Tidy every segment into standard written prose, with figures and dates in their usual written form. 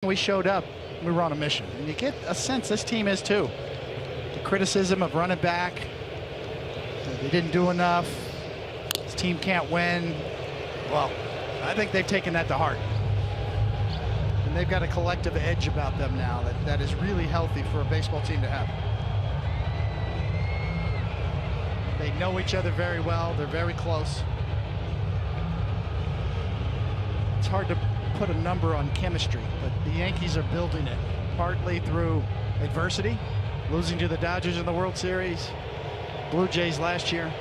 we showed up, we were on a mission. And you get a sense this team is too. The criticism of running back, they didn't do enough, this team can't win. Well, I think they've taken that to heart. And they've got a collective edge about them now that is really healthy for a baseball team to have. They know each other very well. They're very close. It's hard to put a number on chemistry, but the Yankees are building it, partly through adversity, losing to the Dodgers in the World Series, Blue Jays last year.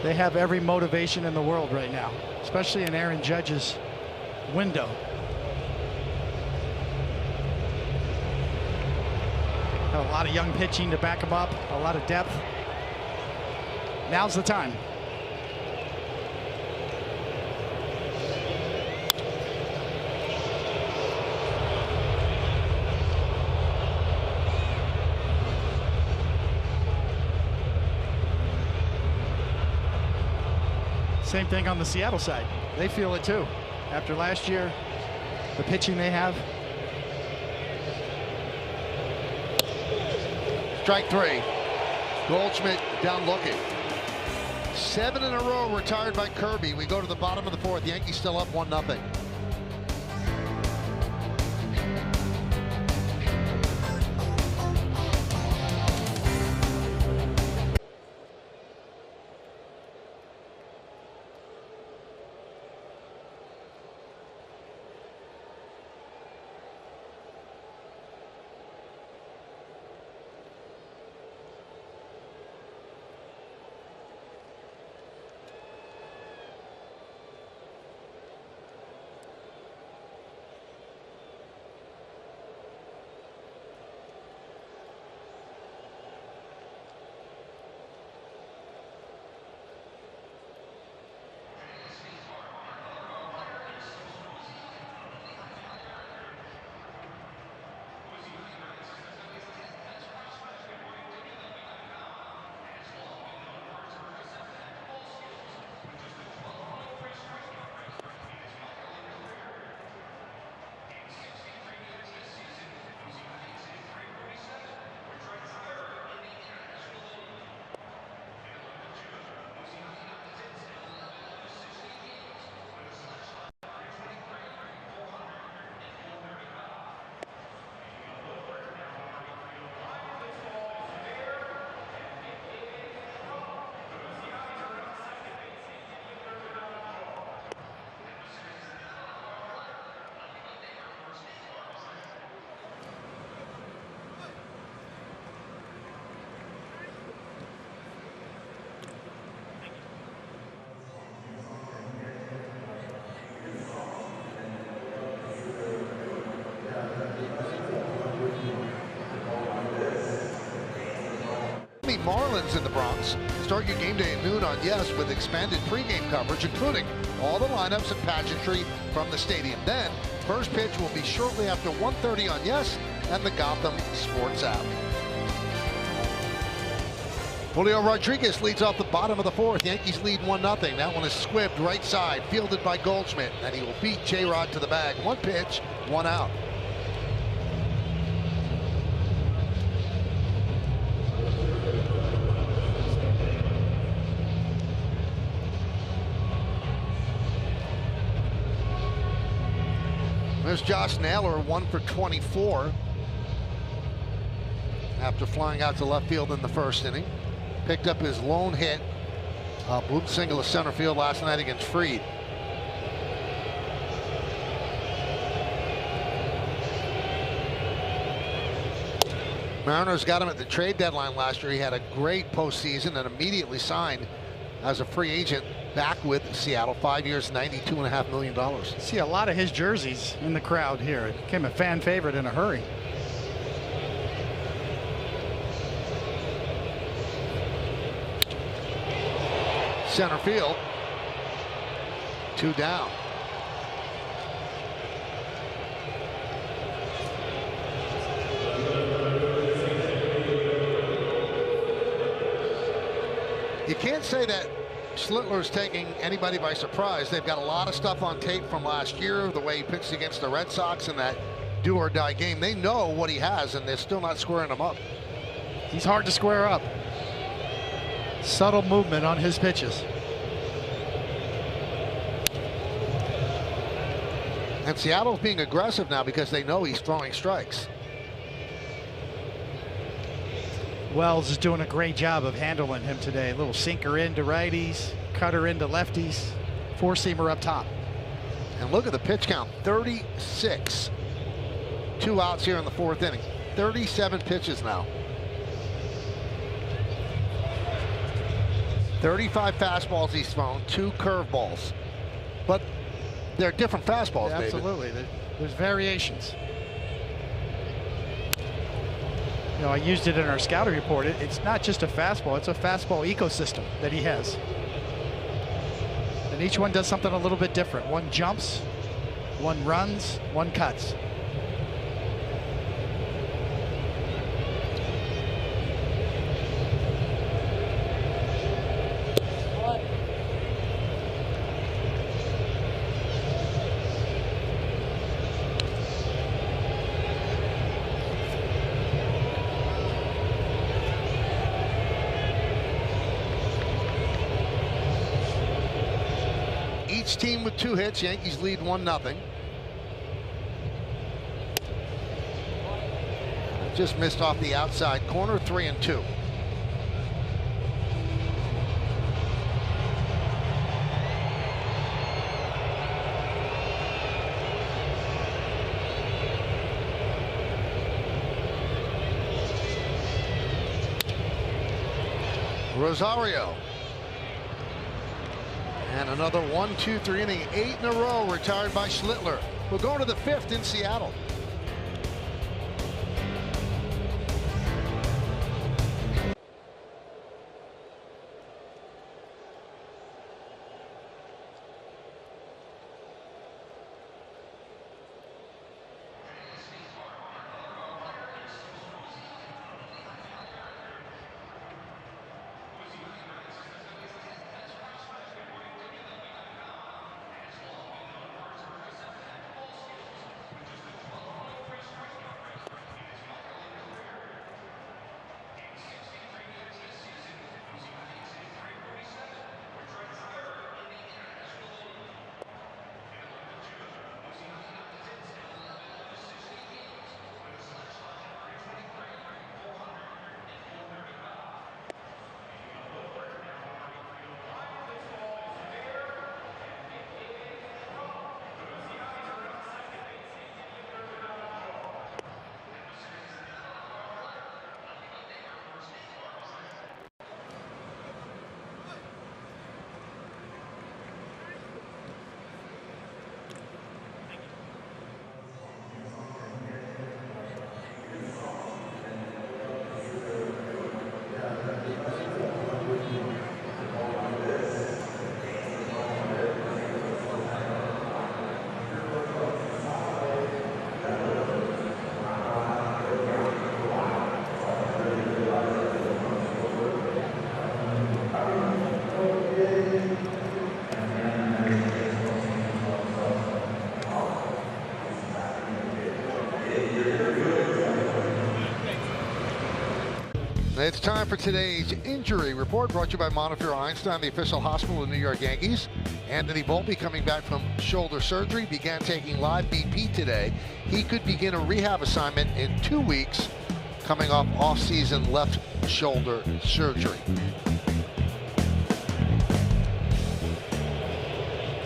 They have every motivation in the world right now, especially in Aaron Judge's window. Got a lot of young pitching to back them up, a lot of depth. Now's the time. Same thing on the Seattle side. They feel it too. After last year, the pitching they have. Strike three. Goldschmidt down looking. 7 in a row retired by Kirby. We go to the bottom of the fourth. Yankees still up 1-0. Marlins in the Bronx. Start your game day at noon on Yes with expanded pregame coverage, including all the lineups and pageantry from the stadium. Then, first pitch will be shortly after 1:30 on Yes and the Gotham Sports app. Julio Rodriguez leads off the bottom of the fourth. Yankees lead 1-0. That one is squibbed right side, fielded by Goldschmidt, and he will beat J-Rod to the bag. One pitch, one out. There's Josh Naylor, 1 for 24 after flying out to left field in the first inning. Picked up his lone hit, bloop single to center field last night against Fried. Mariners got him at the trade deadline last year. He had a great postseason and immediately signed as a free agent back with Seattle. 5 years, $92.5 million. See a lot of his jerseys in the crowd here. It became a fan favorite in a hurry. Center field. 2 down. You can't say that Schlittler's taking anybody by surprise. They've got a lot of stuff on tape from last year, the way he pitched against the Red Sox in that do-or-die game. They know what he has, and they're still not squaring him up. He's hard to square up. Subtle movement on his pitches. And Seattle's being aggressive now because they know he's throwing strikes. Wells is doing a great job of handling him today. A little sinker into righties, cutter into lefties, four-seamer up top. And look at the pitch count, 36. 2 outs here in the 4th inning. 37 pitches now. 35 fastballs he's thrown, 2 curveballs. But they're different fastballs, yeah, absolutely. There's variations. You know, I used it in our scouting report. It's not just a fastball, it's a fastball ecosystem that he has. And each one does something a little bit different. One jumps, one runs, one cuts. Each team with 2 hits. Yankees lead 1-0. Just missed off the outside corner, 3-2. Rosario. And another 1-2-3 inning, 8 in a row retired by Schlittler. We'll go to the 5th in Seattle. It's time for today's injury report, brought to you by Montefiore Einstein, the official hospital of the New York Yankees. Anthony Volpe, coming back from shoulder surgery, began taking live BP today. He could begin a rehab assignment in 2 weeks, coming off off-season left shoulder surgery.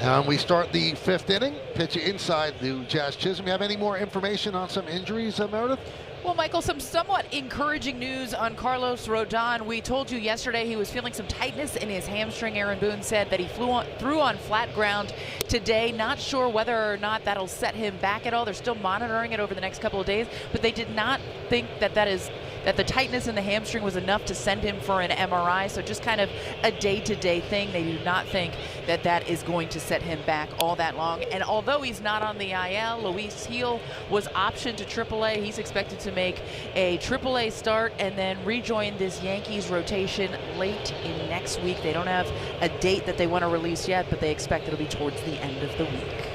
And we start the 5th inning. Pitch inside the Jazz Chisholm. You have any more information on some injuries, Meredith? Well, Michael, some somewhat encouraging news on Carlos Rodon. We told you yesterday he was feeling some tightness in his hamstring. Aaron Boone said that he threw on flat ground today. Not sure whether or not that'll set him back at all. They're still monitoring it over the next couple of days, but they did not think that that is that the tightness in the hamstring was enough to send him for an MRI. So just kind of a day-to-day thing. They do not think that that is going to set him back all that long. And although he's not on the IL, Luis Gil was optioned to AAA. He's expected to make a AAA start and then rejoin this Yankees rotation late in next week. They don't have a date that they want to release yet, but they expect it'll be towards the end of the week.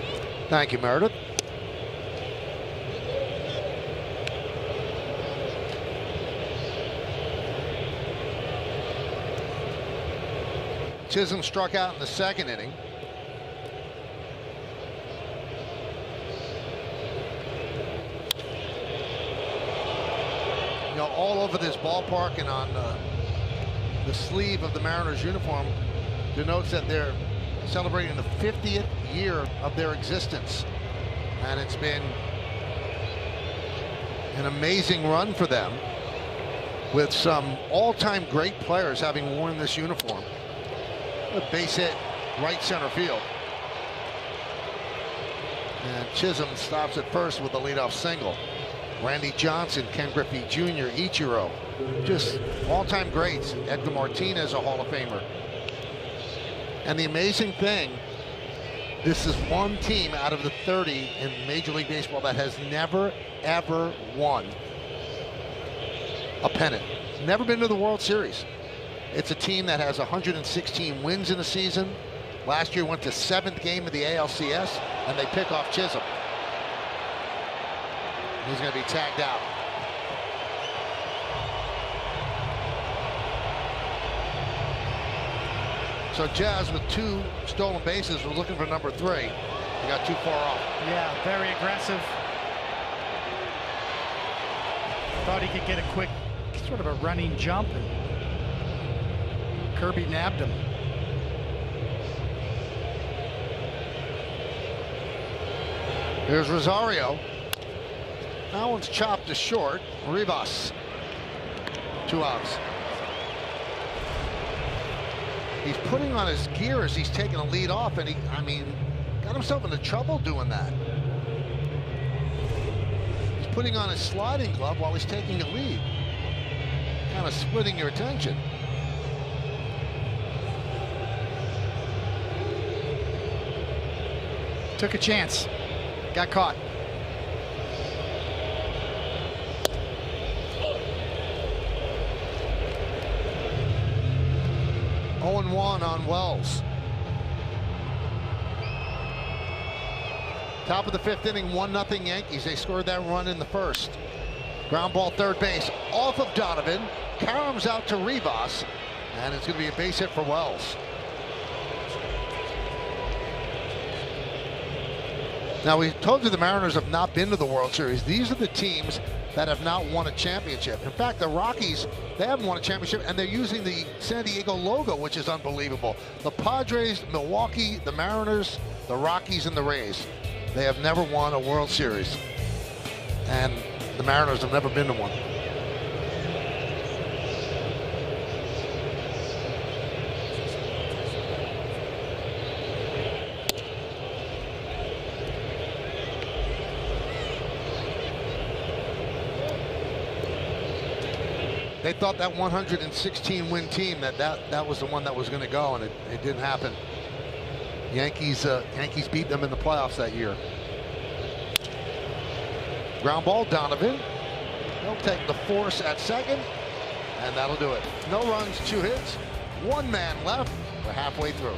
Thank you, Meredith. Chisholm struck out in the second inning. You know, all over this ballpark and on the sleeve of the Mariners uniform denotes that they're celebrating the 50th year of their existence. And it's been an amazing run for them, with some all-time great players having worn this uniform. A base hit right center field. And Chisholm stops at first with a leadoff single. Randy Johnson, Ken Griffey Jr., Ichiro, just all-time greats. Edgar Martinez, a Hall of Famer. And the amazing thing, this is one team out of the 30 in Major League Baseball that has never, ever won a pennant. Never been to the World Series. It's a team that has 116 wins in the season. Last year went to 7th game of the ALCS, and they pick off Chisholm. He's going to be tagged out. So Jazz, with 2 stolen bases, was looking for number 3. He got too far off. Yeah, very aggressive. Thought he could get a quick, sort of a running jump, and Kirby nabbed him. Here's Rosario. That one's chopped to short. Rivas. 2 outs. He's putting on his gear as he's taking a lead off, and I mean, got himself into trouble doing that. He's putting on his sliding glove while he's taking a lead. Kind of splitting your attention. Took a chance. Got caught. Oh, 1 on Wells. Top of the 5th inning, 1-0 Yankees. They scored that run in the first. Ground ball third base off of Donovan. Karam's out to Rivas, and it's going to be a base hit for Wells. Now, we told you the Mariners have not been to the World Series. These are the teams that have not won a championship. In fact, the Rockies, they haven't won a championship, and they're using the San Diego logo, which is unbelievable. The Padres, Milwaukee, the Mariners, the Rockies, and the Rays. They have never won a World Series. And the Mariners have never been to one. They thought that 116 win team, that was the one that was going to go, and it didn't happen. Yankees beat them in the playoffs that year. Ground ball, Donovan. They'll take the force at second, and that'll do it. No runs, 2 hits, 1 man left. We're halfway through.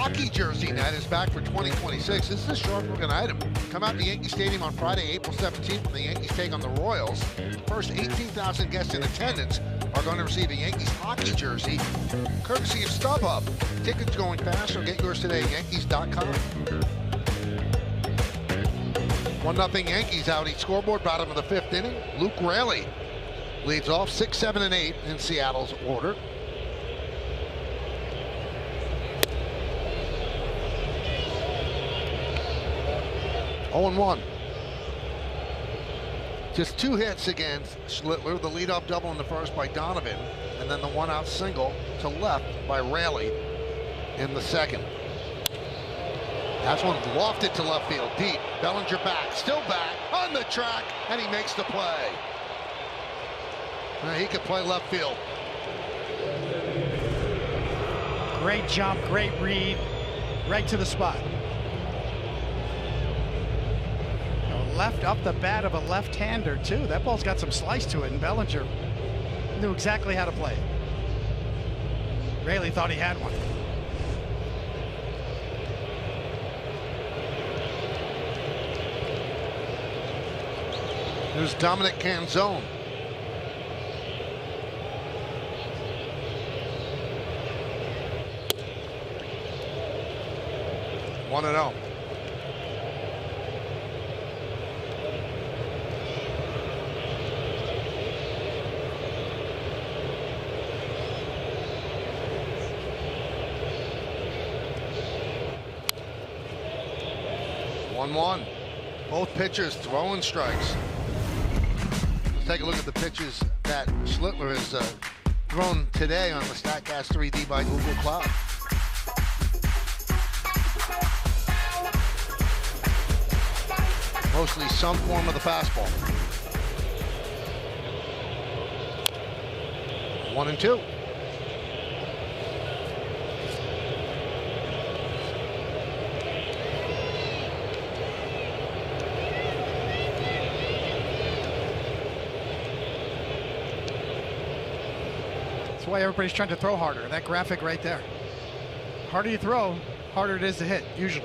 hockey jersey net is back for 2026. This is a sharp-looking item. Come out to Yankee Stadium on Friday, April 17th when the Yankees take on the Royals. First 18,000 guests in attendance are going to receive a Yankees hockey jersey, courtesy of StubHub. Tickets going fast, so get yours today at Yankees.com. 1-0 Yankees out. Each scoreboard, bottom of the 5th inning. Luke Raley leads off 6, 7, and 8 in Seattle's order. Oh, 1. Just 2 hits against Schlittler. The leadoff double in the first by Donovan, and then the 1-out single to left by Raley in the second. That's one lofted to left field deep. Bellinger back, still back, on the track, and he makes the play. Now he could play left field. Great jump, great read, right to the spot. Left up the bat of a left-hander too. That ball's got some slice to it, and Bellinger knew exactly how to play it. Raley thought he had one. There's Dominic Canzone. One and 0. Both pitchers throwing strikes. Let's take a look at the pitches that Schlittler has thrown today on the StatCast 3D by Google Cloud. Mostly some form of the fastball. 1 and 2. That's why everybody's trying to throw harder. That graphic right there. Harder you throw, harder it is to hit, usually.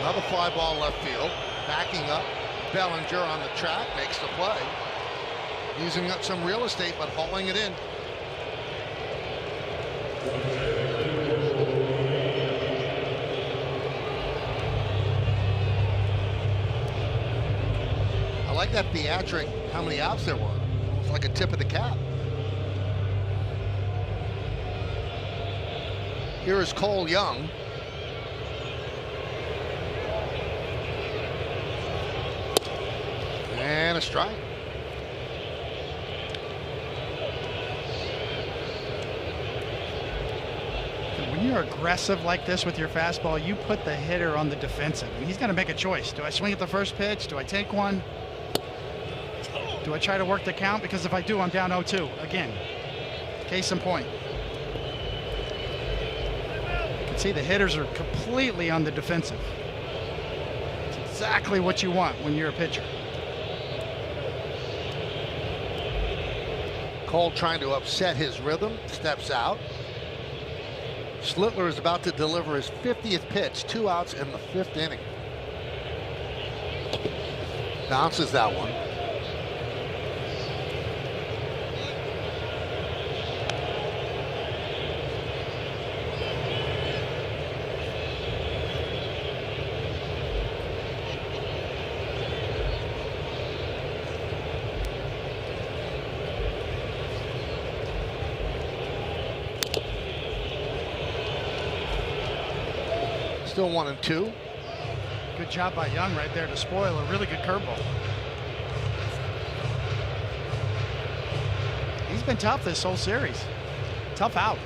Another fly ball left field. Backing up. Bellinger on the track makes the play. Using up some real estate, but hauling it in. I like that theatric, how many outs there were. It's like a tip of the cap. Here is Cole Young. And a strike. When you're aggressive like this with your fastball, you put the hitter on the defensive, and he's going to make a choice. Do I swing at the first pitch? Do I take one? Do I try to work the count? Because if I do, I'm down 0-2 again. Case in point. You can see the hitters are completely on the defensive. It's exactly what you want when you're a pitcher. Cole trying to upset his rhythm, steps out. Schlittler is about to deliver his 50th pitch, 2 outs in the 5th inning. Bounces that one. Still 1 and 2. Good job by Young right there to spoil a really good curveball. He's been tough this whole series. Tough out.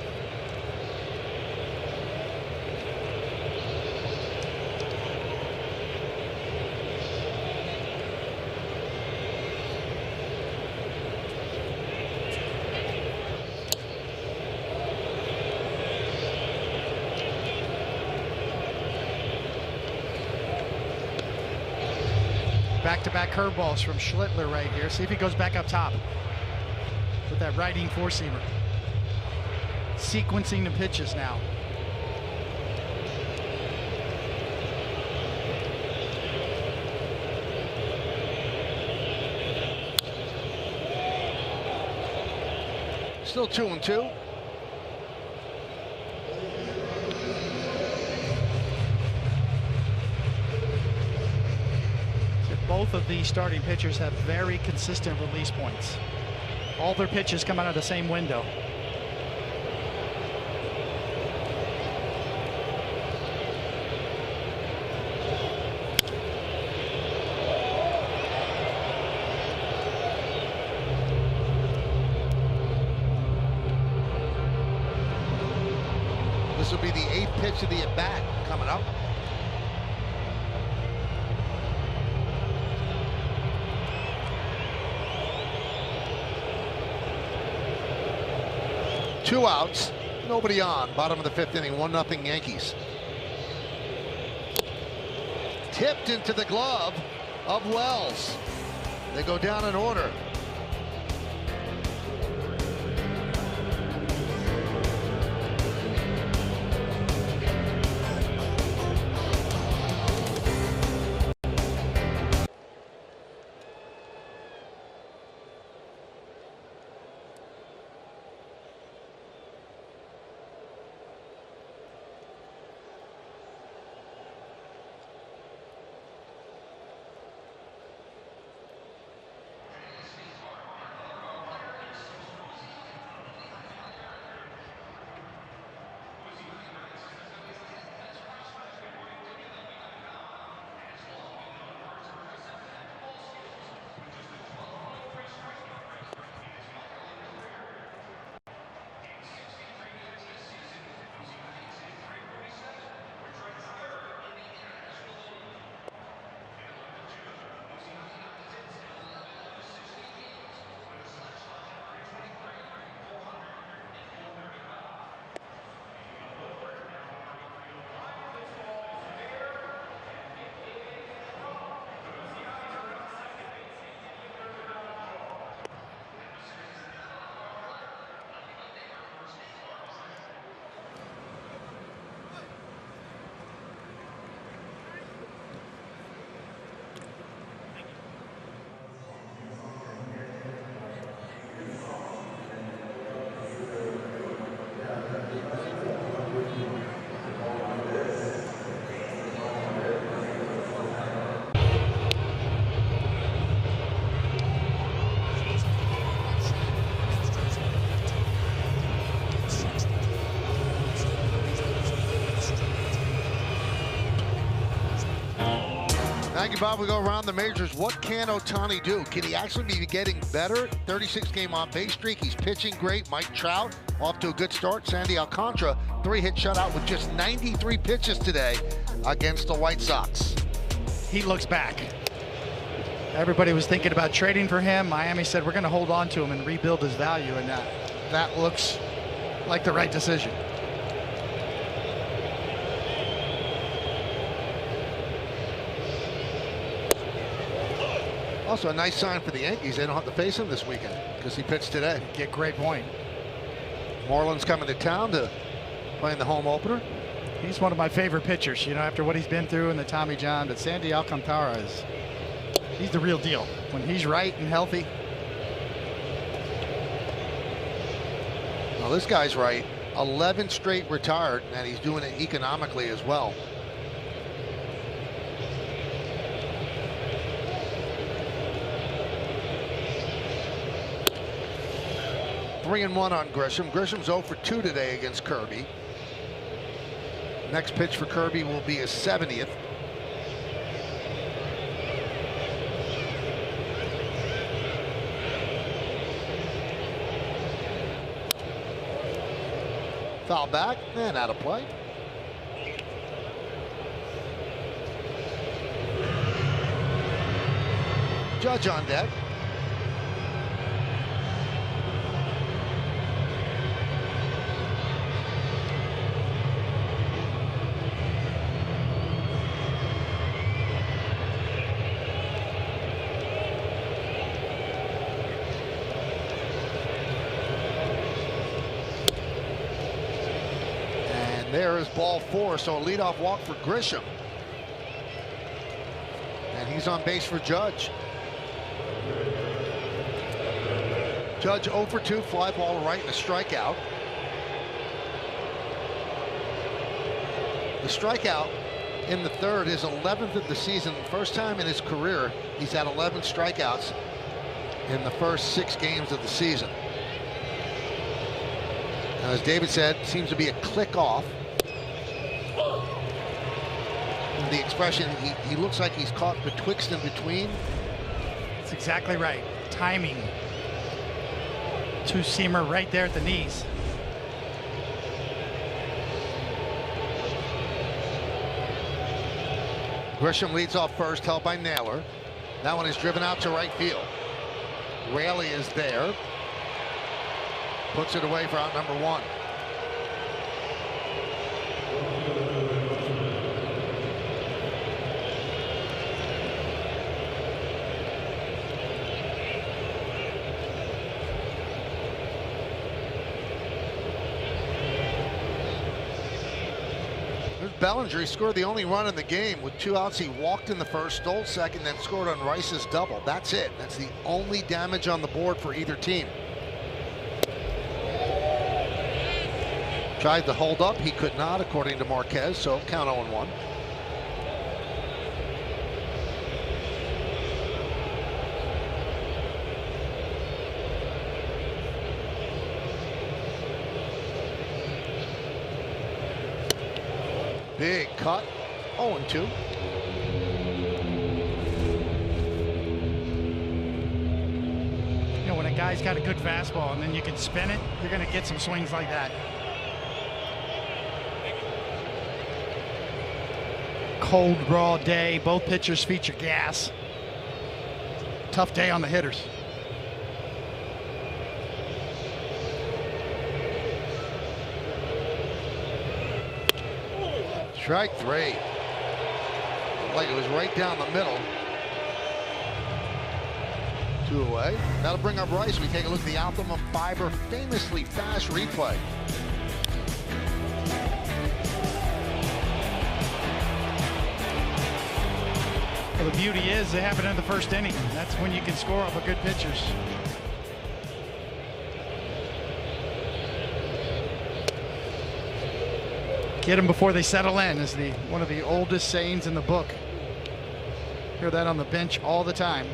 Back-to-back curveballs from Schlittler right here. See if he goes back up top with that riding four-seamer. sequencing the pitches now. Still 2-2. Both of these starting pitchers have very consistent release points. All their pitches come out of the same window. This will be the 8th pitch of the at-bat coming up. Two outs, nobody on. Bottom of the 5th inning, 1-0 Yankees. Tipped into the glove of Wells. They go down in order. Thank you, Bob. We go around the majors. What can Ohtani do? Can he actually be getting better? 36-game on-base streak. He's pitching great. Mike Trout off to a good start. Sandy Alcantara, 3-hit shutout with just 93 pitches today against the White Sox. He looks back. Everybody was thinking about trading for him. Miami said, we're going to hold on to him and rebuild his value, and that looks like the right decision. Also a nice sign for the Yankees. They don't have to face him this weekend because he pitched today. Get great point. Marlins coming to town to play in the home opener. He's one of my favorite pitchers, you know, after what he's been through in the Tommy John. But Sandy Alcantara he's the real deal. When he's right and healthy. Well, this guy's right. 11 straight retired, and he's doing it economically as well. Three and one on Grisham. Grisham's 0 for 2 today against Kirby. Next pitch for Kirby will be his 70th. Foul back and out of play. Judge on deck. There is ball 4, so a leadoff walk for Grisham. And he's on base for Judge. Judge 0 for 2, fly ball right and a strikeout. The strikeout in the third is 11th of the season. First time in his career he's had 11 strikeouts in the first 6 games of the season. And as David said, seems to be a click off. The expression, he looks like he's caught betwixt and between. That's exactly right. Timing. Two-seamer right there at the knees. Grisham leads off first, held by Naylor. That one is driven out to right field. Raley is there. Puts it away for out number 1. Bellinger, he scored the only run in the game. With 2 outs, he walked in the first, stole second, then scored on Rice's double. That's it. That's the only damage on the board for either team. Tried to hold up. He could not, according to Marquez, so count 0-1. Big cut, 0-2. You know, when a guy's got a good fastball and then you can spin it, you're going to get some swings like that. Cold, raw day. Both pitchers feature gas. Tough day on the hitters. Strike 3. Like it was right down the middle. 2 away. That'll bring up Rice. We take a look at the Optimum Fiber famously fast replay. Well, the beauty is they happen in the first inning. That's when you can score off of good pitchers. Get them before they settle in is one of the oldest sayings in the book. Hear that on the bench all the time.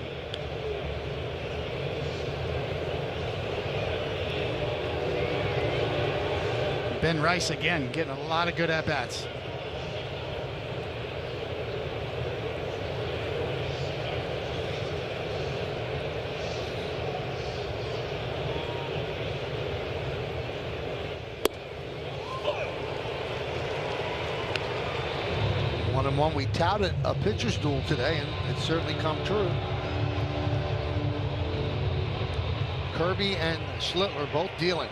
Ben Rice again getting a lot of good at-bats. One we touted a pitcher's duel today, and it's certainly come true. Kirby and Schlittler both dealing.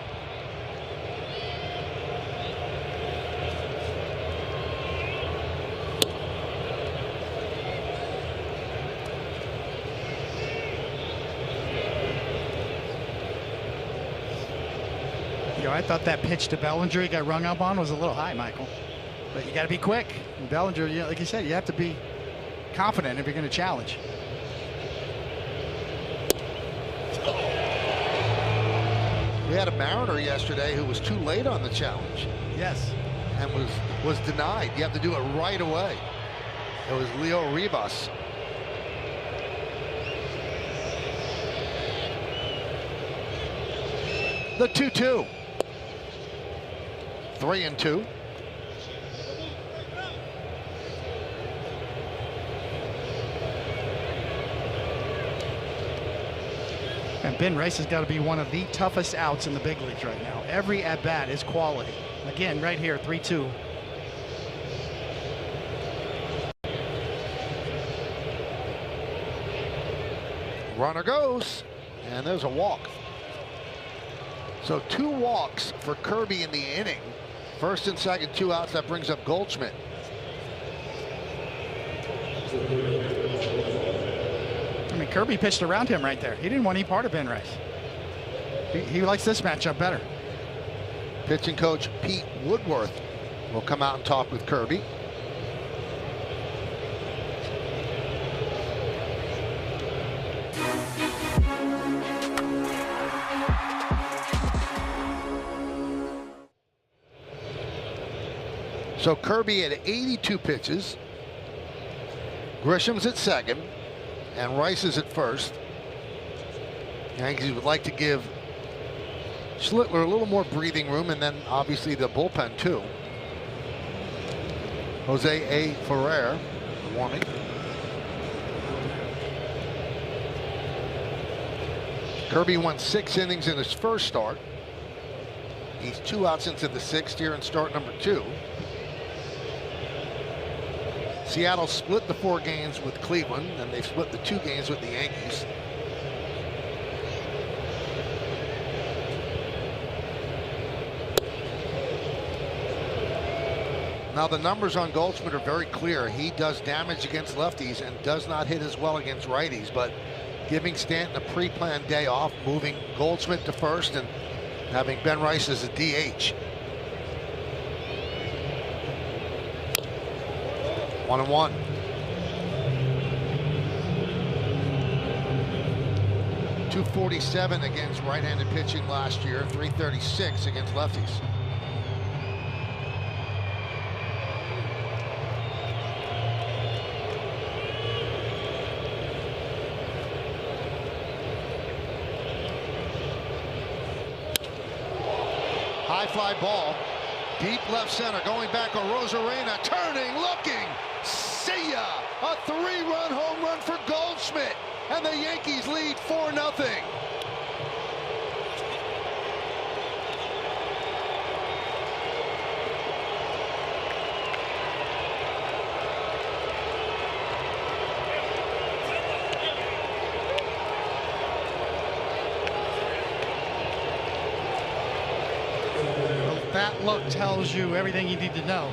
You know, I thought that pitch to Bellinger he got rung up on was a little high, Michael. But you got to be quick. And Bellinger, you know, like you said, you have to be confident if you're going to challenge. We had a Mariner yesterday who was too late on the challenge. Yes. And was denied. You have to do it right away. It was Leo Rivas. The 2-2. 3-2. And Ben Rice has got to be one of the toughest outs in the big leagues right now. Every at-bat is quality. Again, right here, 3-2. Runner goes, and there's a walk. So 2 walks for Kirby in the inning. First and second, 2 outs. That brings up Goldschmidt. I mean, Kirby pitched around him right there. He didn't want any part of Ben Rice. He likes this matchup better. Pitching coach Pete Woodworth will come out and talk with Kirby. So Kirby at 82 pitches. Grisham's at second, and Rice is at first. Yankees would like to give Schlittler a little more breathing room, and then obviously the bullpen too. Jose A. Ferrer warming. Kirby won 6 innings in his first start. He's 2 outs into the 6th here in start number 2. Seattle split the 4 games with Cleveland, and they've split the 2 games with the Yankees. Now the numbers on Goldschmidt are very clear. He does damage against lefties and does not hit as well against righties, but giving Stanton a pre-planned day off, moving Goldschmidt to first, and having Ben Rice as a DH. 1-1. .247 against right-handed pitching last year, .336 against lefties. High fly ball, deep left center, going back on Rosarena, turning, looking, see ya! A 3-run home run for Goldschmidt, and the Yankees lead 4-0. That look tells you everything you need to know.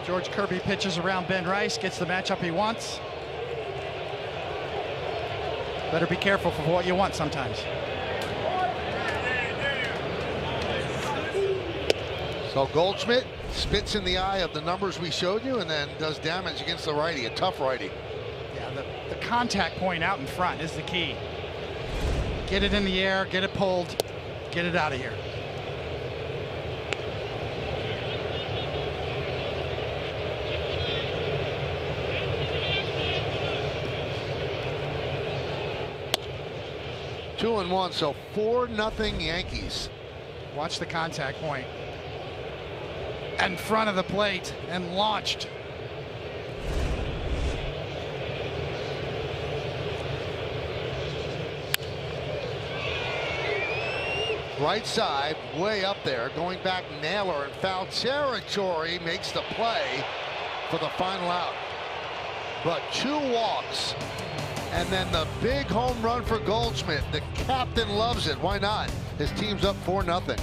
George Kirby pitches around Ben Rice, gets the matchup he wants. Better be careful for what you want sometimes. So Goldschmidt spits in the eye of the numbers we showed you, and then does damage against the righty, a tough righty. Yeah, the contact point out in front is the key. Get it in the air, get it pulled, get it out of here. Two and one, so 4-0 Yankees. Watch the contact point. In front of the plate and launched. Right side, way up there, going back Naylor in foul territory, makes the play for the final out. But 2 walks, and then the big home run for Goldschmidt. The captain loves it. Why not? His team's up 4-0.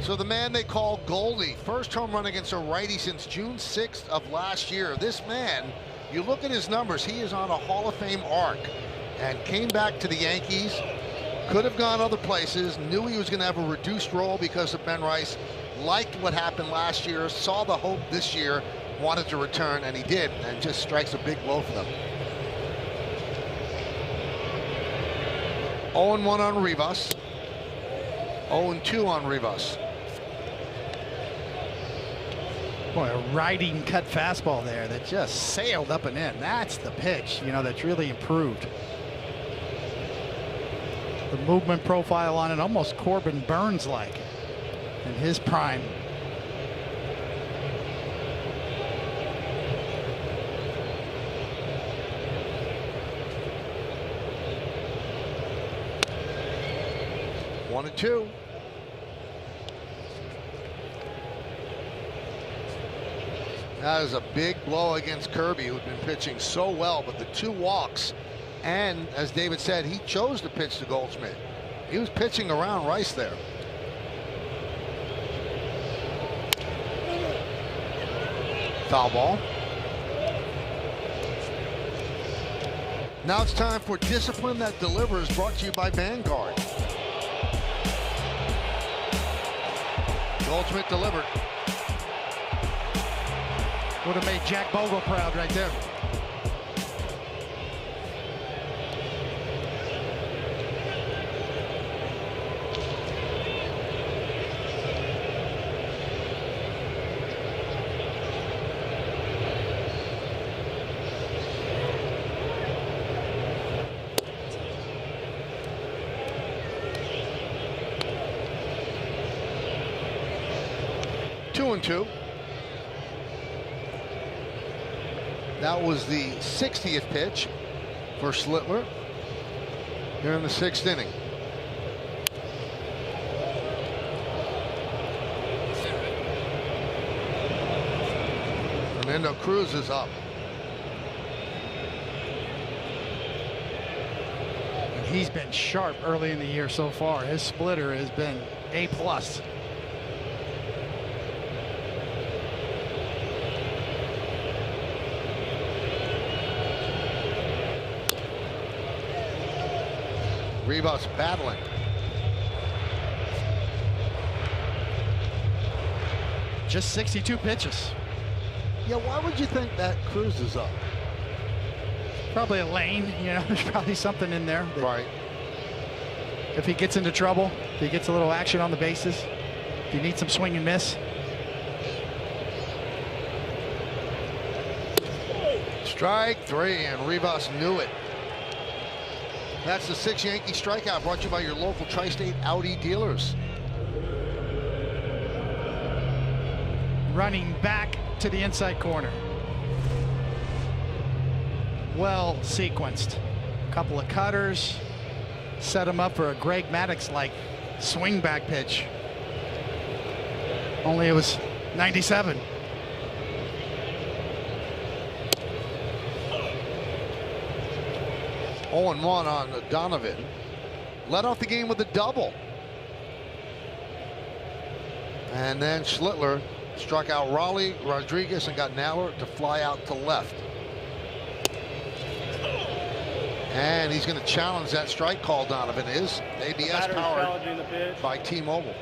So the man they call Goldie, first home run against a righty since June 6th of last year. This man, you look at his numbers, he is on a Hall of Fame arc and came back to the Yankees. Could have gone other places, knew he was going to have a reduced role because of Ben Rice, liked what happened last year, saw the hope this year, wanted to return, and he did, and just strikes a big blow for them. 0-1 on Rivas. 0-2 on Rivas. Boy, a riding cut fastball there that just sailed up and in. That's the pitch, you know, that's really improved. The movement profile on it, almost Corbin Burns-like in his prime. One and two. That is a big blow against Kirby, who'd been pitching so well, but the 2 walks, and as David said, he chose to pitch to Goldschmidt. He was pitching around Rice there. Foul ball. Now it's time for Discipline That Delivers, brought to you by Vanguard. Goldschmidt delivered. Would have made Jack Bogle proud right there. Two and two. That was the 60th pitch for Schlittler here in the 6th inning. Fernando Cruz is up. And he's been sharp early in the year so far. His splitter has been A+. Rivas battling. Just 62 pitches. Yeah, why would you think that Cruz is up? Probably a lane, you know, there's probably something in there. Right. If he gets into trouble, if he gets a little action on the bases, if you need some swing and miss. Strike 3, and Rivas knew it. That's the 6th Yankee strikeout, brought to you by your local Tri-State Audi dealers. Running back to the inside corner. Well sequenced. Couple of cutters. Set him up for a Greg Maddux-like swing back pitch. Only it was 97. Oh, 0-1 on Donovan. Led off the game with a double. And then Schlittler struck out Raleigh, Rodriguez, and got Naylor to fly out to left. And he's going to challenge that strike call, Donovan is. ABS powered by T-Mobile.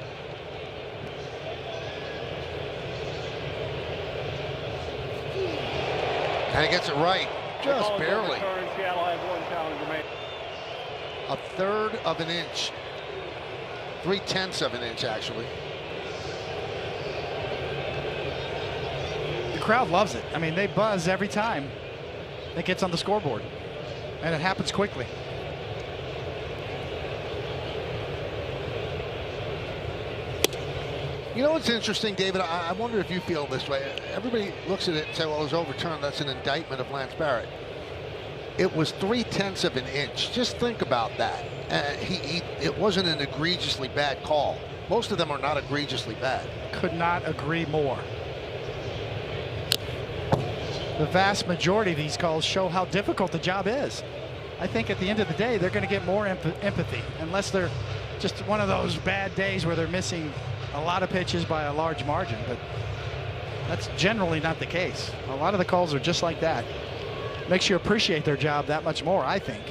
And he gets it right, just barely. A third of an inch. 3/10 of an inch, actually. The crowd loves it. I mean, they buzz every time it gets on the scoreboard. And it happens quickly. You know what's interesting, David? I wonder if you feel this way. Everybody looks at it and says, well, it was overturned. That's an indictment of Lance Barrett. It was 3/10 of an inch. Just think about that. It wasn't an egregiously bad call. Most of them are not egregiously bad. Could not agree more. The vast majority of these calls show how difficult the job is. I think at the end of the day, they're going to get more empathy, unless they're just one of those bad days where they're missing a lot of pitches by a large margin, but that's generally not the case. A lot of the calls are just like that. Makes you appreciate their job that much more, I think.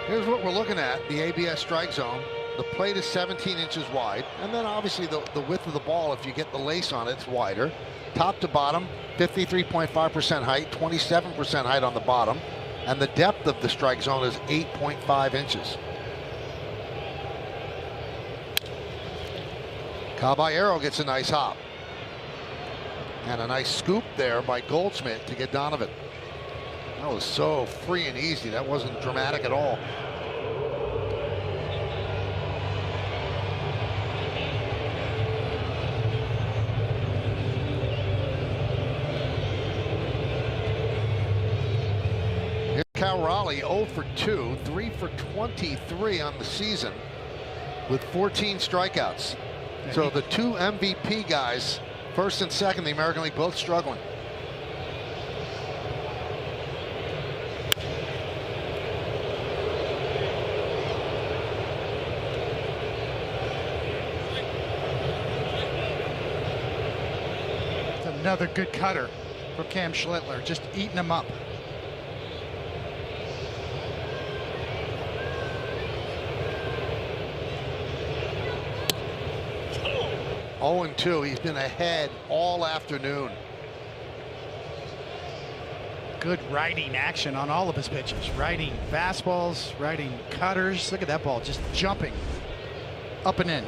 Here's what we're looking at, the ABS strike zone. The plate is 17 inches wide, and then obviously the width of the ball, if you get the lace on it, it's wider. Top to bottom, 53.5% height, 27% height on the bottom, and the depth of the strike zone is 8.5 inches. Caballero gets a nice hop. And a nice scoop there by Goldschmidt to get Donovan. That was so free and easy. That wasn't dramatic at all. Here's Cal Raleigh, 0 for 2, 3 for 23 on the season with 14 strikeouts. So the two MVP guys, first and second, the American League, both struggling. Another good cutter for Cam Schlittler, just eating them up. Oh, 0-2. He's been ahead all afternoon. Good riding action on all of his pitches. Riding fastballs, riding cutters. Look at that ball just jumping up and in.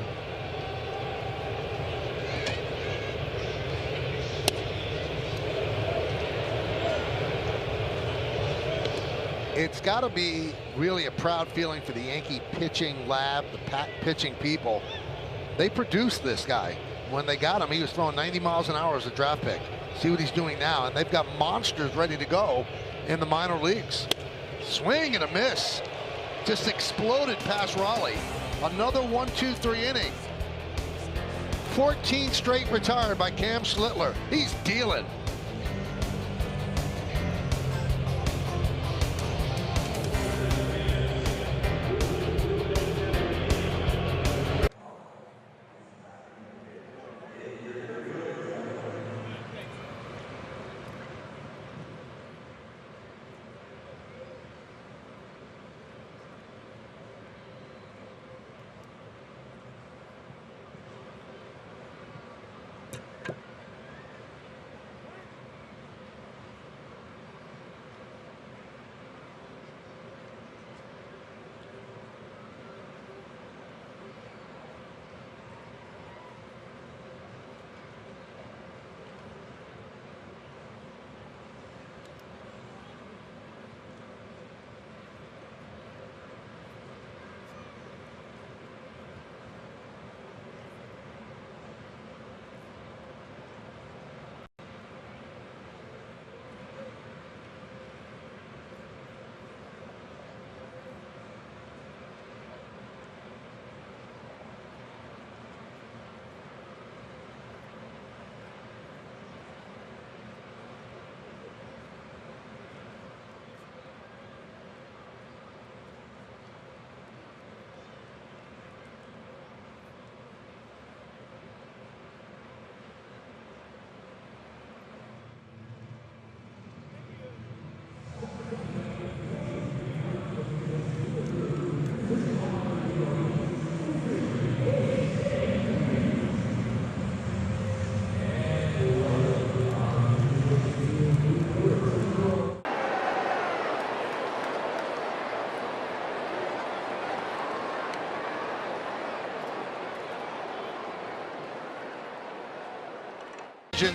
It's got to be really a proud feeling for the Yankee pitching lab, the pitching people. They produced this guy. When they got him, he was throwing 90 miles an hour as a draft pick. See what he's doing now, and they've got monsters ready to go in the minor leagues. Swing and a miss. Just exploded past Raleigh. Another 1-2-3 inning. 14 straight retired by Cam Schlittler. He's dealing.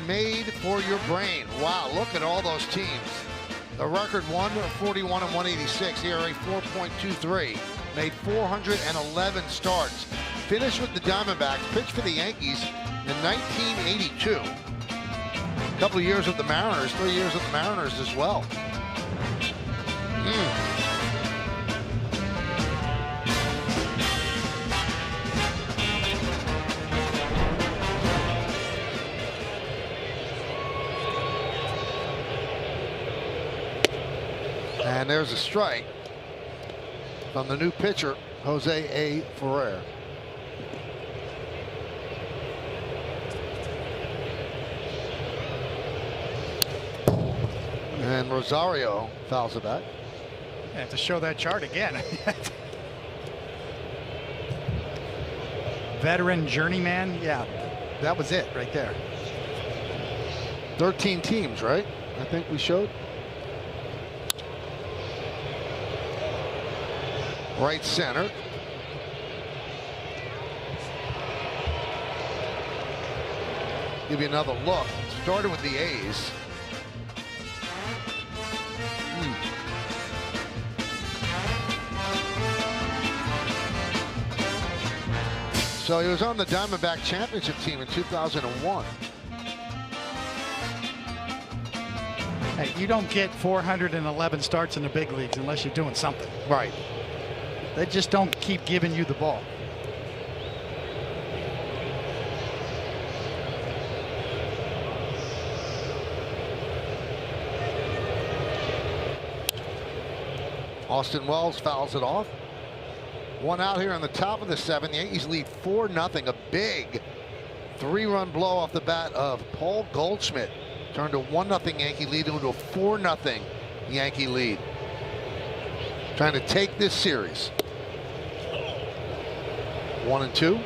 Made for your brain. Wow, look at all those teams. The record 141 and 186, ERA 4.23, made 411 starts. Finished with the Diamondbacks, pitched for the Yankees in 1982. A couple of years with the Mariners, 3 years with the Mariners as well. And there's a strike from the new pitcher, Jose A. Ferrer. And Rosario fouls it back. I have to show that chart again. Veteran journeyman, yeah, that was it right there. 13 teams, right? I think we showed. Right center. Give you another look. Started with the A's. So he was on the Diamondback championship team in 2001. Hey, you don't get 411 starts in the big leagues unless you're doing something. Right. They just don't keep giving you the ball. Austin Wells fouls it off. One out here on the top of the 7th. The Yankees lead 4-0. A big 3-run blow off the bat of Paul Goldschmidt. Turned a 1-0 Yankee lead into a 4-0 Yankee lead. Trying to take this series. 1-2.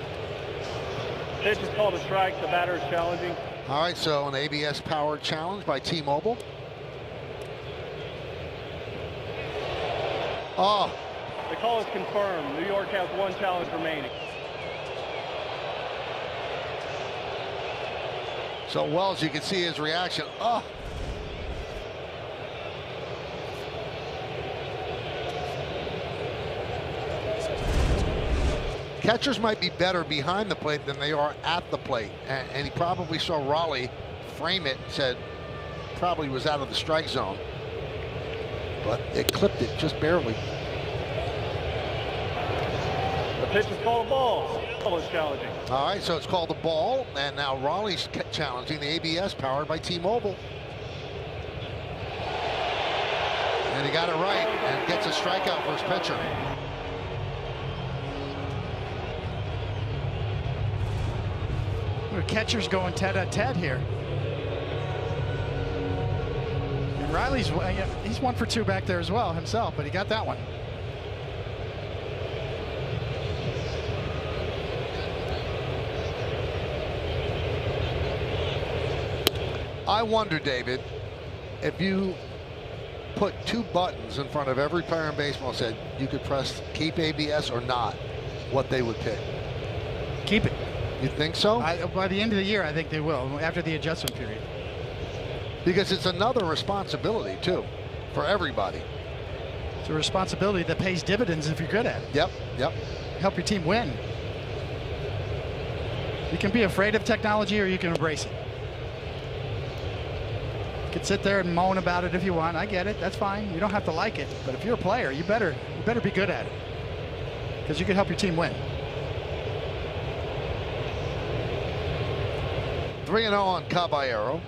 Pitch is called a strike. The batter is challenging. All right, so an ABS powered challenge by T-Mobile. Oh. The call is confirmed. New York has 1 challenge remaining. So Wells, you can see his reaction. Oh. Catchers might be better behind the plate than they are at the plate. And he probably saw Raleigh frame it and said probably was out of the strike zone. But it clipped it just barely. The pitch is called a ball. Ball is challenging. All right, so it's called a ball, and now Raleigh's challenging the ABS powered by T-Mobile. And he got it right and gets a strikeout for his pitcher. The catcher's going tete-a-tete here. And Riley's, he's 1 for 2 back there as well himself, but he got that one. I wonder, David, if you put 2 buttons in front of every player in baseball and said you could press keep ABS or not, what they would pick. Keep it. You think so? By the end of the year, I think they will, after the adjustment period. Because it's another responsibility, too, for everybody. It's a responsibility that pays dividends if you're good at it. Yep, yep. Help your team win. You can be afraid of technology or you can embrace it. You can sit there and moan about it if you want. I get it. That's fine. You don't have to like it. But if you're a player, you better be good at it. Because you can help your team win. 3-0 on Caballero.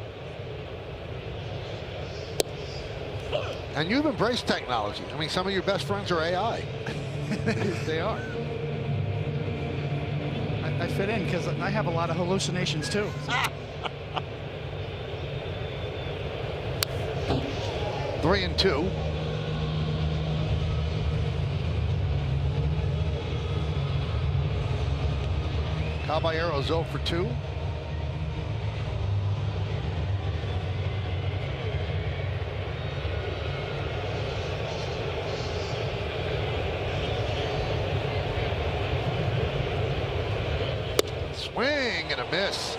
And you've embraced technology. I mean, some of your best friends are AI. They are. I fit in because I have a lot of hallucinations too. 3-2. Caballero's 0 for 2. Swing and a miss.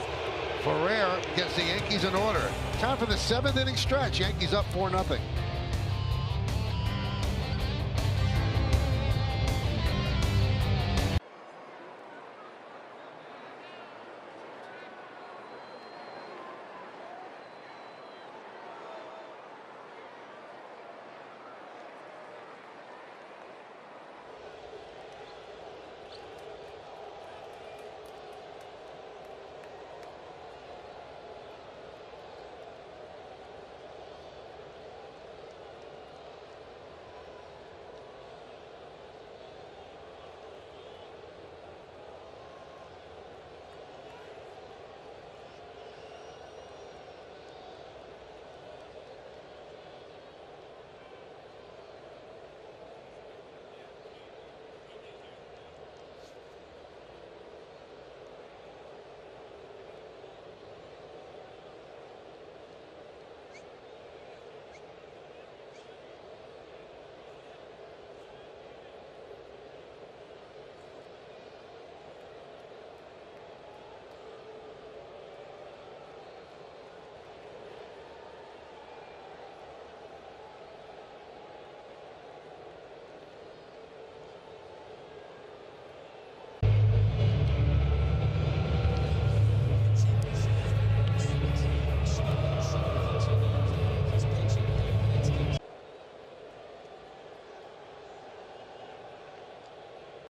Ferrer gets the Yankees in order. Time for the 7th inning stretch. Yankees up 4-0.